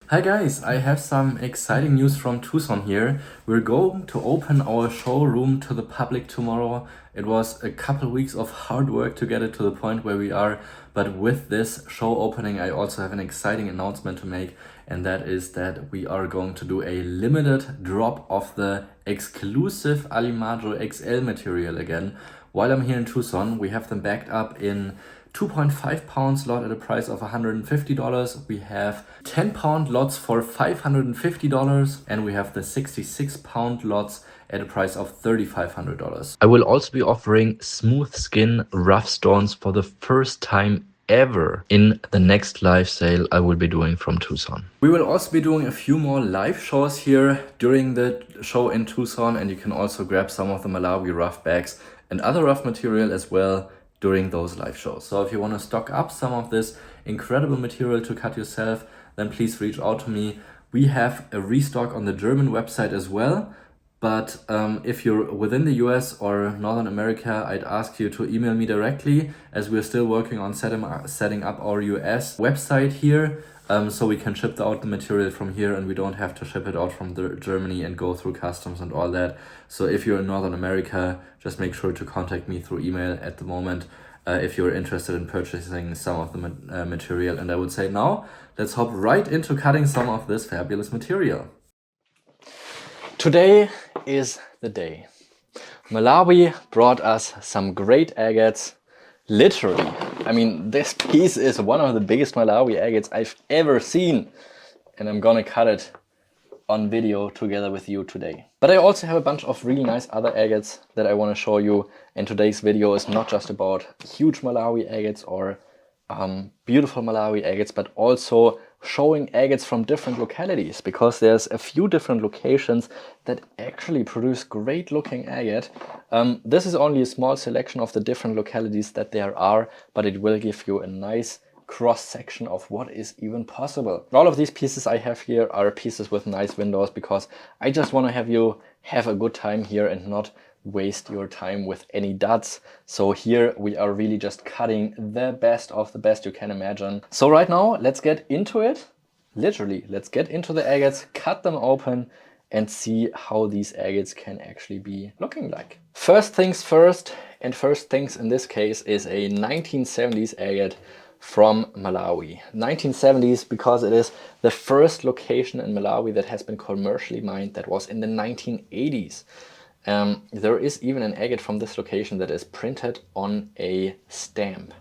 Hi guys, I have some exciting news from Tucson here. We're going to open our showroom to the public tomorrow. It was a couple weeks of hard work to get it to the point where we are, but with this show opening, I also have an exciting announcement to make, and that is that we are going to do a limited drop of the exclusive Alimajo XL material again. While I'm here in Tucson, we have them backed up in 2.5 pounds lot at a price of $150. We have 10 pound lots for $550, and we have the 66 pound lots at a price of $3,500. I will also be offering smooth skin rough stones for the first time ever in the next live sale I will be doing from Tucson. We will also be doing a few more live shows here during the show in Tucson, and you can also grab some of the Malawi rough bags and other rough material as well during those live shows. So if you want to stock up some of this incredible material to cut yourself, then please reach out to me. We have a restock on the German website as well. But if you're within the US or Northern America, I'd ask you to email me directly, as we're still working on setting up our US website here, so we can ship out the material from here and we don't have to ship it out from Germany and go through customs and all that. So if you're in Northern America, just make sure to contact me through email at the moment if you're interested in purchasing some of the material. And I would say now, let's hop right into cutting some of this fabulous material. Today is the day. Malawi brought us some great agates, literally. I mean, this piece is one of the biggest Malawi agates I've ever seen, and I'm gonna cut it on video together with you today. But I also have a bunch of really nice other agates that I want to show you, and today's video is not just about huge Malawi agates or beautiful Malawi agates, but also showing agates from different localities, because there's a few different locations that actually produce great looking agate. This is only a small selection of the different localities that there are, but it will give you a nice cross section of what is even possible. All of these pieces I have here are pieces with nice windows, because I just want to have you have a good time here and not waste your time with any duds. So here we are really just cutting the best of the best you can imagine. So right now, let's get into it. Literally, let's get into the agates, cut them open, and see how these agates can actually be looking like. First things first, and first things in this case is a 1970s agate from Malawi. 1970s because it is the first location in Malawi that has been commercially mined. That was in the 1980s. There is even an agate from this location that is printed on a stamp.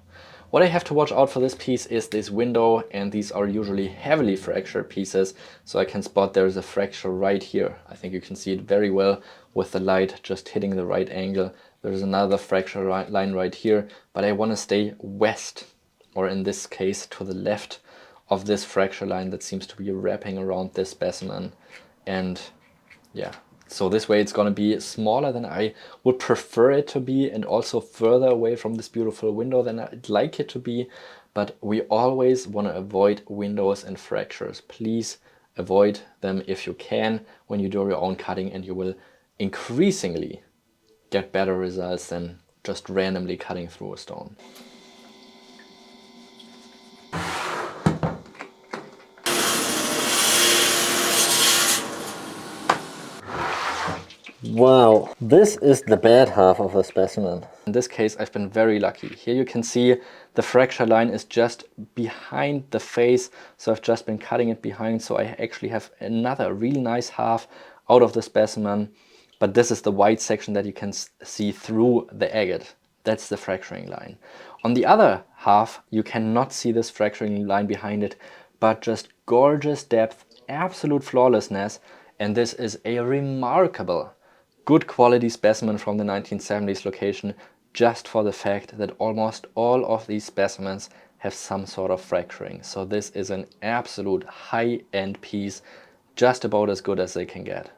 What I have to watch out for this piece is this window, and these are usually heavily fractured pieces, so I can spot there's a fracture right here. I think you can see it very well with the light just hitting the right angle. There's another fracture line right here, but I want to stay west, or in this case to the left of this fracture line that seems to be wrapping around this specimen. And yeah, so this way it's going to be smaller than I would prefer it to be, and also further away from this beautiful window than I'd like it to be. But we always want to avoid windows and fractures. Please avoid them if you can when you do your own cutting, and you will increasingly get better results than just randomly cutting through a stone. Wow, this is the bad half of the specimen. In this case, I've been very lucky. Here you can see the fracture line is just behind the face, so I've just been cutting it behind, so I actually have another really nice half out of the specimen. But this is the white section that you can see through the agate. That's the fracturing line. On the other half, you cannot see this fracturing line behind it, but just gorgeous depth, absolute flawlessness, and this is a remarkable good quality specimen from the 1970s location, just for the fact that almost all of these specimens have some sort of fracturing. So this is an absolute high-end piece, just about as good as they can get.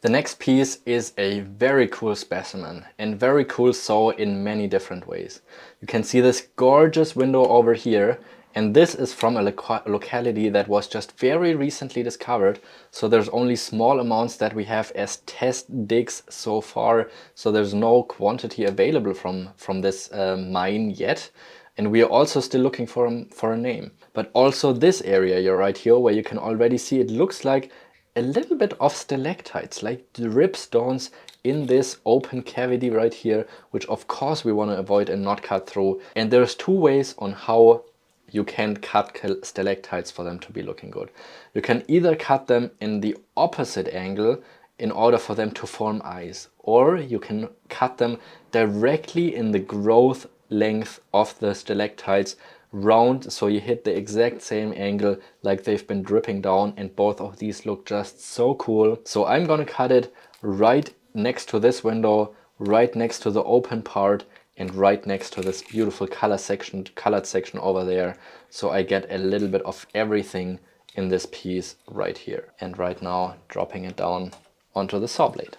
The next piece is a very cool specimen, and very cool so in many different ways. You can see this gorgeous window over here, And this is from a locality that was just very recently discovered. So there's only small amounts that we have as test digs so far. So there's no quantity available from this mine yet. And we are also still looking for a name. But also this area you're right here, where you can already see it looks like a little bit of stalactites, like dripstones in this open cavity right here, which of course we want to avoid and not cut through. And there's two ways on how you can cut stalactites for them to be looking good. You can either cut them in the opposite angle in order for them to form eyes, or you can cut them directly in the growth length of the stalactites round, so you hit the exact same angle like they've been dripping down, and both of these look just so cool. So I'm gonna cut it right next to this window, right next to the open part, and right next to this beautiful colored section over there, so I get a little bit of everything in this piece right here. And right now dropping it down onto the saw blade.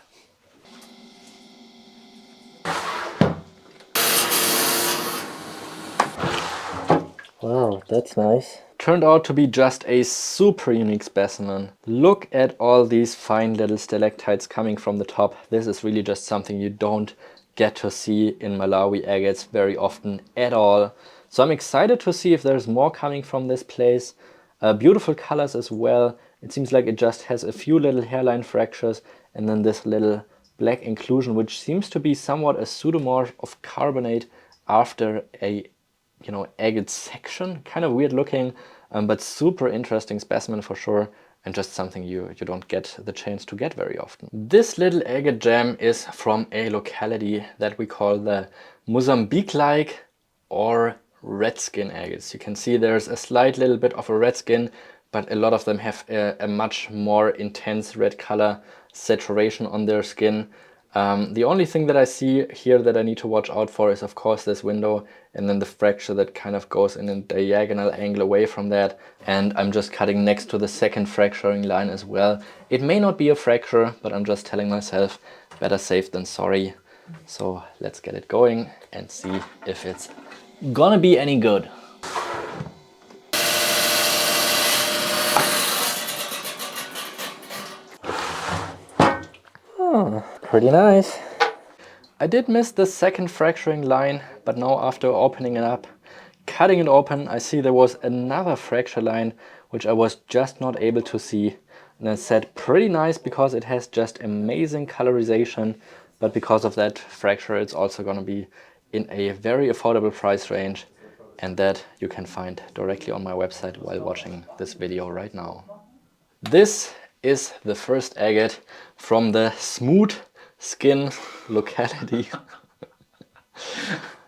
Wow, that's nice. Turned out to be just a super unique specimen. Look at all these fine little stalactites coming from the top. This is really just something you don't get to see in Malawi agates very often at all. So I'm excited to see if there's more coming from this place. Beautiful colors as well. It seems like it just has a few little hairline fractures and then this little black inclusion, which seems to be somewhat a pseudomorph of carbonate after a agate section. Kind of weird looking, but super interesting specimen for sure, and just something you don't get the chance to get very often. This little agate gem is from a locality that we call the Mozambique-like or redskin agates. You can see there's a slight little bit of a red skin, but a lot of them have a much more intense red color saturation on their skin. The only thing that I see here that I need to watch out for is of course this window and then the fracture that kind of goes in a diagonal angle away from that. And I'm just cutting next to the second fracturing line as well. It may not be a fracture, but I'm just telling myself better safe than sorry. So let's get it going and see if it's gonna be any good. Pretty nice. I did miss the second fracturing line, but now after opening it up, cutting it open, I see there was another fracture line which I was just not able to see. And I said pretty nice because it has just amazing colorization, but because of that fracture it's also going to be in a very affordable price range, and that you can find directly on my website while watching this video right now. This is the first agate from the smooth skin locality.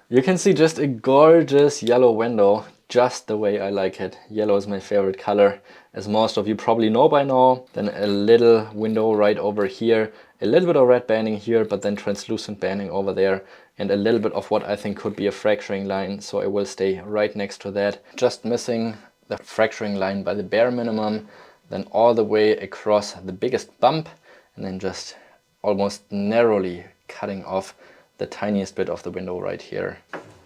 You can see just a gorgeous yellow window, just the way I like it. Yellow is my favorite color, as most of you probably know by now. Then a little window right over here, a little bit of red banding here, but then translucent banding over there, and a little bit of what I think could be a fracturing line, so I will stay right next to that. Just missing the fracturing line by the bare minimum, then all the way across the biggest bump, and then just almost narrowly cutting off the tiniest bit of the window right here.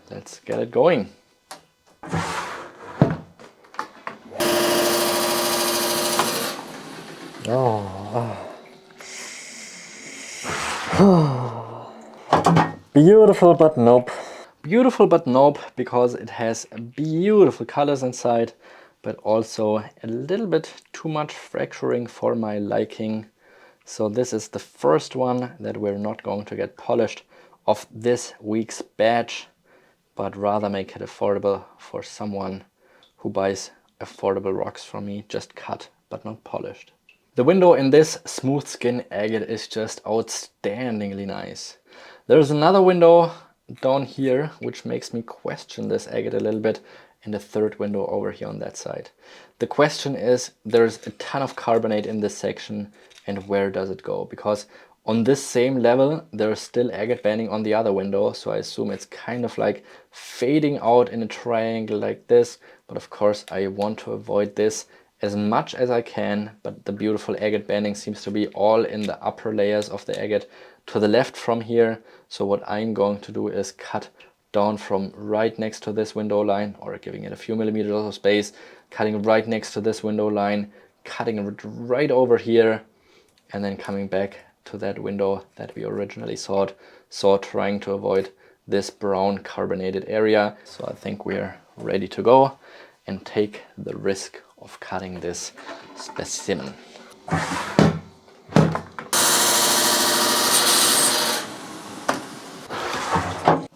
Let's get it going. Beautiful, but nope. Beautiful, but nope, because it has beautiful colors inside, but also a little bit too much fracturing for my liking. So this is the first one that we're not going to get polished of this week's batch, but rather make it affordable for someone who buys affordable rocks from me, just cut but not polished. The window in this smooth skin agate is just outstandingly nice. There's another window down here which makes me question this agate a little bit, and a third window over here on that side. The question is, there's a ton of carbonate in this section, and where does it go? Because on this same level there's still agate banding on the other window, so I assume it's kind of like fading out in a triangle like this. But of course I want to avoid this as much as I can, but the beautiful agate banding seems to be all in the upper layers of the agate to the left from here. So what I'm going to do is cut down from right next to this window line, or giving it a few millimeters of space, cutting right next to this window line, cutting it right over here, and then coming back to that window that we originally saw, trying to avoid this brown carbonated area. So I think we're ready to go and take the risk of cutting this specimen.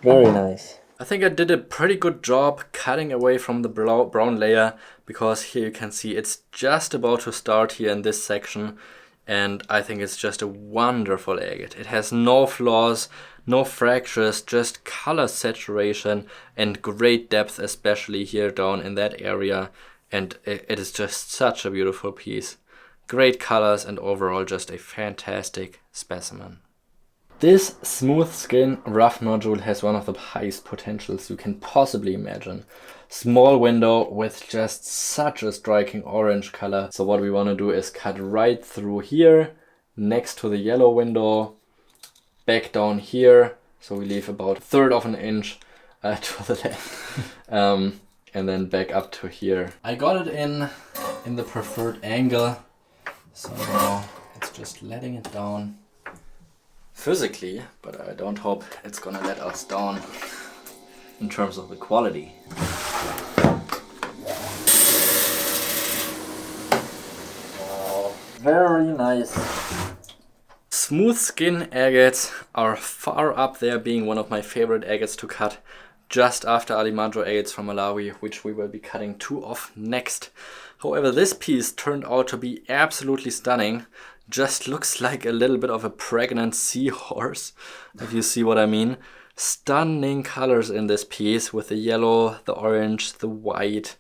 Very nice. I think I did a pretty good job cutting away from the brown layer, because here you can see it's just about to start here in this section, and I think it's just a wonderful agate. It has no flaws, no fractures, just color saturation and great depth, especially here down in that area, and it is just such a beautiful piece. Great colors and overall just a fantastic specimen. This smooth skin rough nodule has one of the highest potentials you can possibly imagine. Small window with just such a striking orange color. So what we want to do is cut right through here, next to the yellow window, back down here. So we leave about 1/3 of an inch to the left, and then back up to here. I got it in the preferred angle. So now it's just letting it down physically, but I don't hope it's gonna let us down in terms of the quality. Wow, very nice. Smooth skin agates are far up there, being one of my favorite agates to cut, just after Alimajo agates from Malawi, which we will be cutting 2 of next. However, this piece turned out to be absolutely stunning. Just looks like a little bit of a pregnant seahorse, if you see what I mean. Stunning colors in this piece with the yellow, the orange, the white.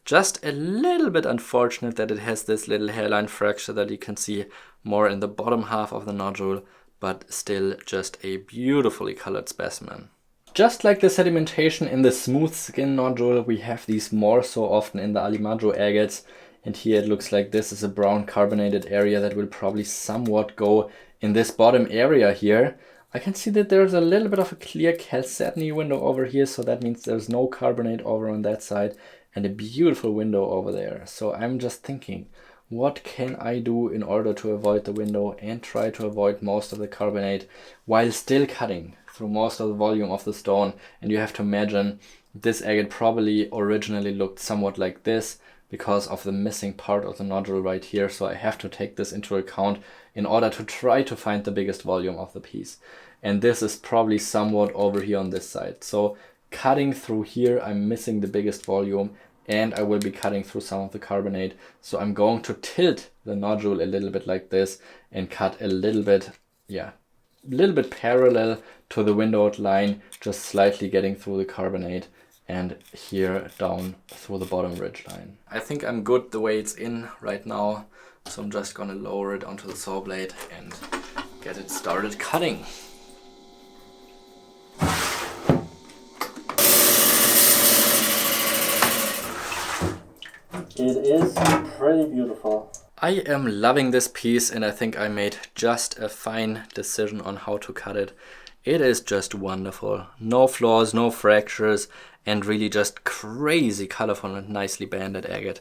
Just a little bit unfortunate that it has this little hairline fracture that you can see more in the bottom half of the nodule, but still just a beautifully colored specimen. Just like the sedimentation in the smooth skin nodule, we have these more so often in the Alimajo agates. And here it looks like this is a brown carbonated area that will probably somewhat go in this bottom area here. I can see that there's a little bit of a clear chalcedony window over here, so that means there's no carbonate over on that side, and a beautiful window over there. So I'm just thinking, what can I do in order to avoid the window and try to avoid most of the carbonate while still cutting through most of the volume of the stone? And you have to imagine this agate probably originally looked somewhat like this, because of the missing part of the nodule right here. So I have to take this into account in order to try to find the biggest volume of the piece. And this is probably somewhat over here on this side. So cutting through here, I'm missing the biggest volume, and I will be cutting through some of the carbonate. So I'm going to tilt the nodule a little bit like this and cut a little bit, a little bit parallel to the windowed line, just slightly getting through the carbonate, and here down through the bottom ridge line. I think I'm good the way it's in right now, so I'm just gonna lower it onto the saw blade and get it started cutting. It is pretty beautiful. I am loving this piece, and I think I made just a fine decision on how to cut it. It is just wonderful. No flaws, no fractures, and really just crazy colorful and nicely banded agate.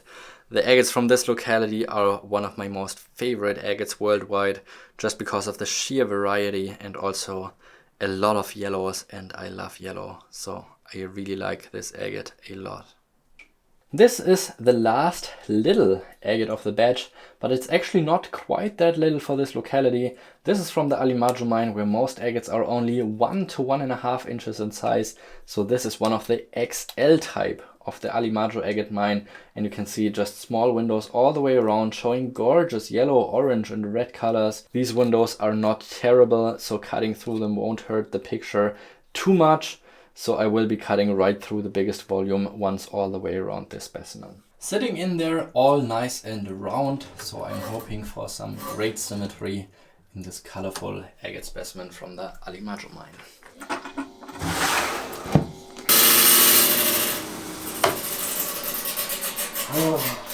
The agates from this locality are one of my most favorite agates worldwide, just because of the sheer variety and also a lot of yellows, and I love yellow, so I really like this agate a lot. This is the last little agate of the batch, but it's actually not quite that little for this locality. This is from the Alimajo mine, where most agates are only 1 to 1.5 inches in size. So this is one of the XL type of the Alimajo agate mine, and you can see just small windows all the way around, showing gorgeous yellow, orange and red colors. These windows are not terrible, so cutting through them won't hurt the picture too much. So I will be cutting right through the biggest volume once all the way around this specimen. Sitting in there all nice and round, so I'm hoping for some great symmetry in this colorful agate specimen from the Alimajo mine. Oh.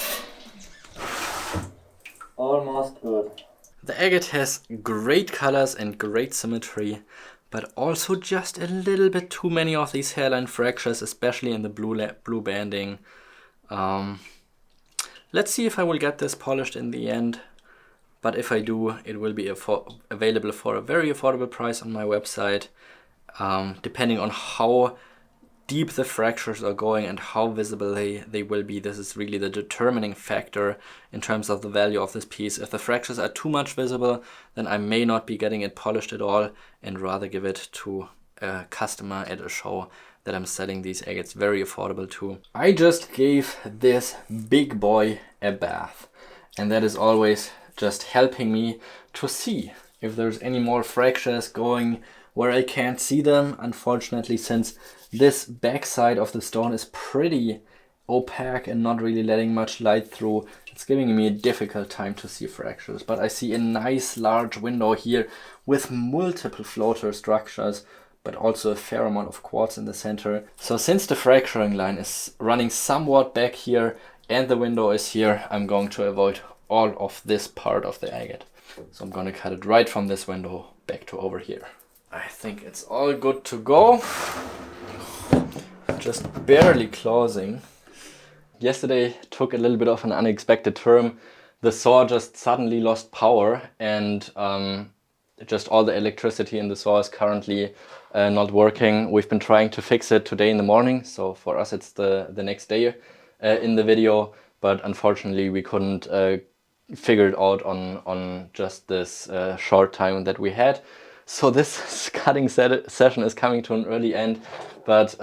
Almost good. The agate has great colors and great symmetry, but also just a little bit too many of these hairline fractures, especially in the blue banding. Let's see if I will get this polished in the end, but if I do, it will be available for a very affordable price on my website. Depending on how deep the fractures are going and how visible they will be, this is really the determining factor in terms of the value of this piece. If the fractures are too much visible, then I may not be getting it polished at all and rather give it to a customer at a show that I'm selling these agates very affordable to. I just gave this big boy a bath, and that is always just helping me to see if there's any more fractures going where I can't see them. Unfortunately, since this backside of the stone is pretty opaque and not really letting much light through, it's giving me a difficult time to see fractures. But I see a nice large window here with multiple floater structures, but also a fair amount of quartz in the center. So since the fracturing line is running somewhat back here and the window is here, I'm going to avoid all of this part of the agate. So I'm going to cut it right from this window back to over here. I think it's all good to go. Just barely closing. Yesterday took a little bit of an unexpected turn. The saw just suddenly lost power, and just all the electricity in the saw is currently not working. We've been trying to fix it today in the morning, so for us it's the next day in the video, but unfortunately we couldn't figure it out on just this short time that we had. So this cutting session is coming to an early end, but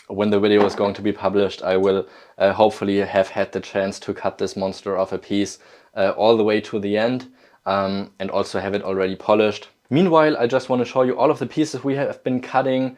when the video is going to be published, I will hopefully have had the chance to cut this monster of a piece all the way to the end, and also have it already polished. Meanwhile, I just want to show you all of the pieces we have been cutting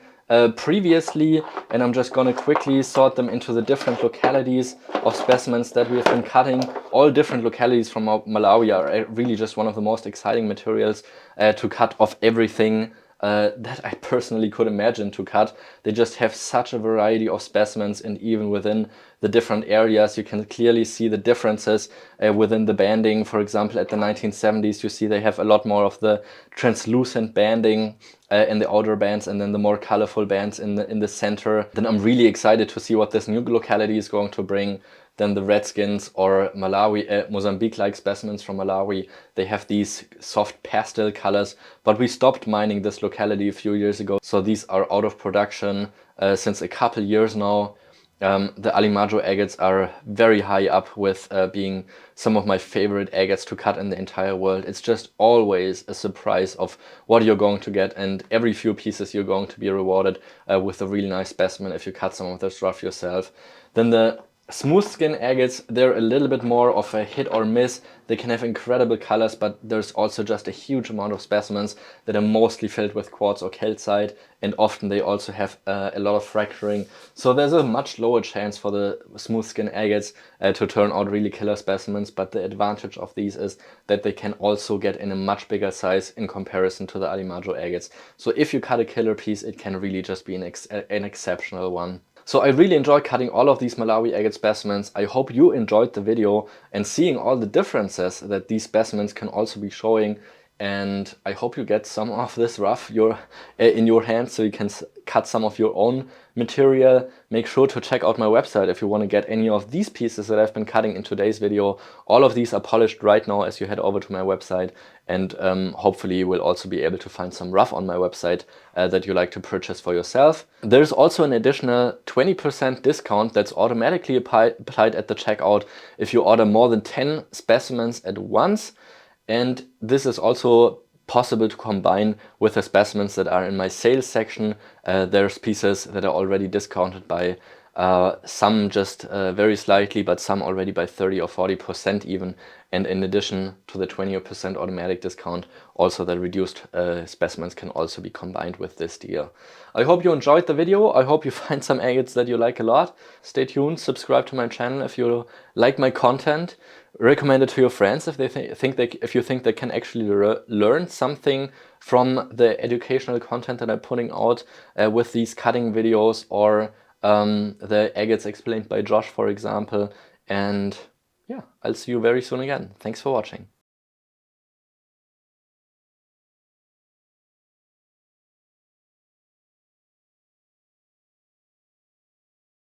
previously, and I'm just going to quickly sort them into the different localities of specimens that we have been cutting. All different localities from Malawi are really just one of the most exciting materials to cut of everything that I personally could imagine to cut. They just have such a variety of specimens, and even within the different areas you can clearly see the differences within the banding. For example, at the 1970s you see they have a lot more of the translucent banding in the outer bands, and then the more colorful bands in the center. Then I'm really excited to see what this new locality is going to bring. Then the Redskins or Malawi, Mozambique-like specimens from Malawi, they have these soft pastel colors, but we stopped mining this locality a few years ago, so these are out of production since a couple years now. The Alimajo agates are very high up with being some of my favorite agates to cut in the entire world. It's just always a surprise of what you're going to get, and every few pieces you're going to be rewarded with a really nice specimen if you cut some of this rough yourself. Then the smooth skin agates, they're a little bit more of a hit or miss. They can have incredible colors, but there's also just a huge amount of specimens that are mostly filled with quartz or calcite, and often they also have a lot of fracturing. So there's a much lower chance for the smooth skin agates to turn out really killer specimens, but the advantage of these is that they can also get in a much bigger size in comparison to the Alimajo agates. So if you cut a killer piece, it can really just be an exceptional one. So I really enjoyed cutting all of these Malawi agate specimens. I hope you enjoyed the video and seeing all the differences that these specimens can also be showing. And I hope you get some of this rough in your hands so you can cut some of your own material. Make sure to check out my website if you want to get any of these pieces that I've been cutting in today's video. All of these are polished right now as you head over to my website, and hopefully you will also be able to find some rough on my website that you like to purchase for yourself. There's also an additional 20% discount that's automatically applied at the checkout if you order more than 10 specimens at once. And this is also possible to combine with the specimens that are in my sales section. There's pieces that are already discounted by some just very slightly, but some already by 30 or 40% even. And in addition to the 20% automatic discount, also the reduced specimens can also be combined with this deal. I hope you enjoyed the video. I hope you find some agates that you like a lot. Stay tuned, subscribe to my channel if you like my content. Recommend it to your friends if you think they can actually learn something from the educational content that I'm putting out with these cutting videos, or the agates explained by Josh, for example. And yeah, I'll see you very soon again. Thanks for watching.